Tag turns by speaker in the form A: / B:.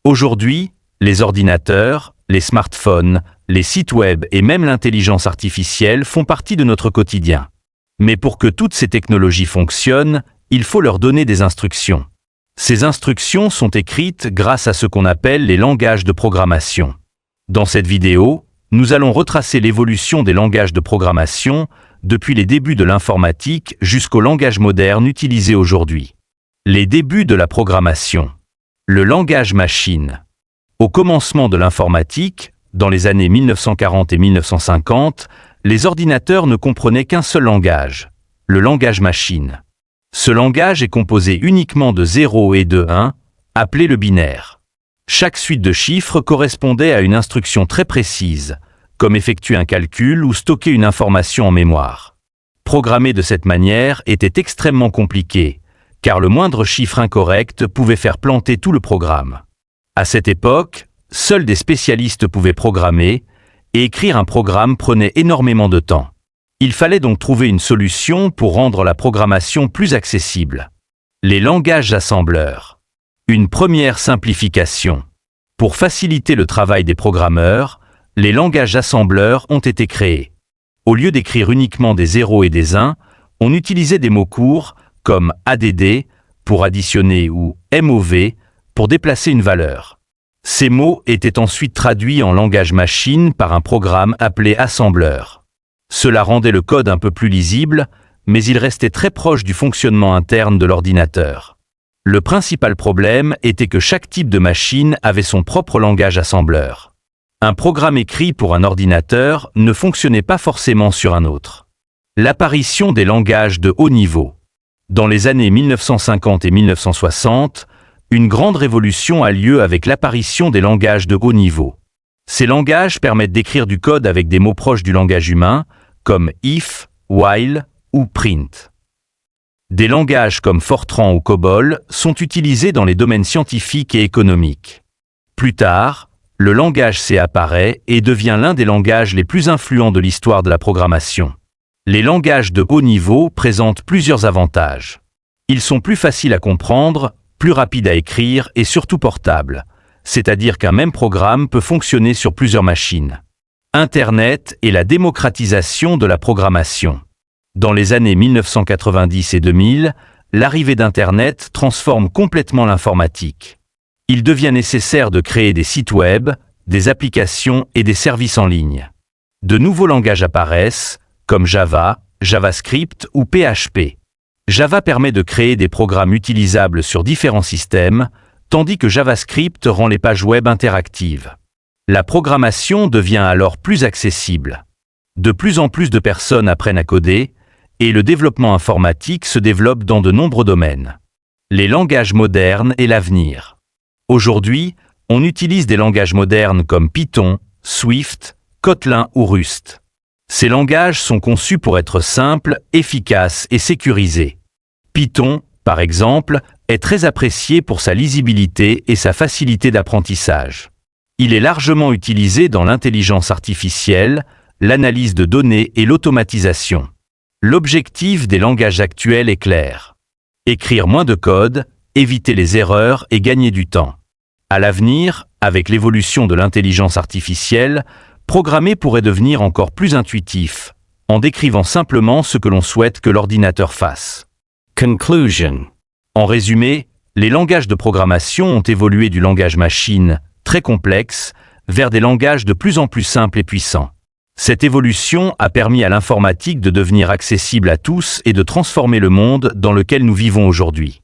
A: Aujourd'hui, les ordinateurs, les smartphones, les sites web et même l'intelligence artificielle font partie de notre quotidien. Mais pour que toutes ces technologies fonctionnent, il faut leur donner des instructions. Ces instructions sont écrites grâce à ce qu'on appelle les langages de programmation. Dans cette vidéo, nous allons retracer l'évolution des langages de programmation depuis les débuts de l'informatique jusqu'aux langages modernes utilisés aujourd'hui. Les débuts de la programmation. Le langage machine. Au commencement de l'informatique, dans les années 1940 et 1950, les ordinateurs ne comprenaient qu'un seul langage, le langage machine. Ce langage est composé uniquement de 0 et de 1, appelé le binaire. Chaque suite de chiffres correspondait à une instruction très précise, comme effectuer un calcul ou stocker une information en mémoire. Programmer de cette manière était extrêmement compliqué, car le moindre chiffre incorrect pouvait faire planter tout le programme. À cette époque, seuls des spécialistes pouvaient programmer, et écrire un programme prenait énormément de temps. Il fallait donc trouver une solution pour rendre la programmation plus accessible. Les langages assembleurs. Une première simplification. Pour faciliter le travail des programmeurs, les langages assembleurs ont été créés. Au lieu d'écrire uniquement des 0 et des 1, on utilisait des mots courts comme ADD pour additionner ou MOV pour déplacer une valeur. Ces mots étaient ensuite traduits en langage machine par un programme appelé assembleur. Cela rendait le code un peu plus lisible, mais il restait très proche du fonctionnement interne de l'ordinateur. Le principal problème était que chaque type de machine avait son propre langage assembleur. Un programme écrit pour un ordinateur ne fonctionnait pas forcément sur un autre. L'apparition des langages de haut niveau. Dans les années 1950 et 1960, une grande révolution a lieu avec l'apparition des langages de haut niveau. Ces langages permettent d'écrire du code avec des mots proches du langage humain, comme if, while ou print. Des langages comme Fortran ou COBOL sont utilisés dans les domaines scientifiques et économiques. Plus tard, le langage C apparaît et devient l'un des langages les plus influents de l'histoire de la programmation. Les langages de haut niveau présentent plusieurs avantages. Ils sont plus faciles à comprendre, plus rapides à écrire et surtout portables, c'est-à-dire qu'un même programme peut fonctionner sur plusieurs machines. Internet et la démocratisation de la programmation. Dans les années 1990 et 2000, l'arrivée d'Internet transforme complètement l'informatique. Il devient nécessaire de créer des sites web, des applications et des services en ligne. De nouveaux langages apparaissent, comme Java, JavaScript ou PHP. Java permet de créer des programmes utilisables sur différents systèmes, tandis que JavaScript rend les pages web interactives. La programmation devient alors plus accessible. De plus en plus de personnes apprennent à coder, et le développement informatique se développe dans de nombreux domaines. Les langages modernes et l'avenir. Aujourd'hui, on utilise des langages modernes comme Python, Swift, Kotlin ou Rust. Ces langages sont conçus pour être simples, efficaces et sécurisés. Python, par exemple, est très apprécié pour sa lisibilité et sa facilité d'apprentissage. Il est largement utilisé dans l'intelligence artificielle, l'analyse de données et l'automatisation. L'objectif des langages actuels est clair. Écrire moins de code, éviter les erreurs et gagner du temps. À l'avenir, avec l'évolution de l'intelligence artificielle, programmer pourrait devenir encore plus intuitif, en décrivant simplement ce que l'on souhaite que l'ordinateur fasse. Conclusion. En résumé, les langages de programmation ont évolué du langage machine, très complexe, vers des langages de plus en plus simples et puissants. Cette évolution a permis à l'informatique de devenir accessible à tous et de transformer le monde dans lequel nous vivons aujourd'hui.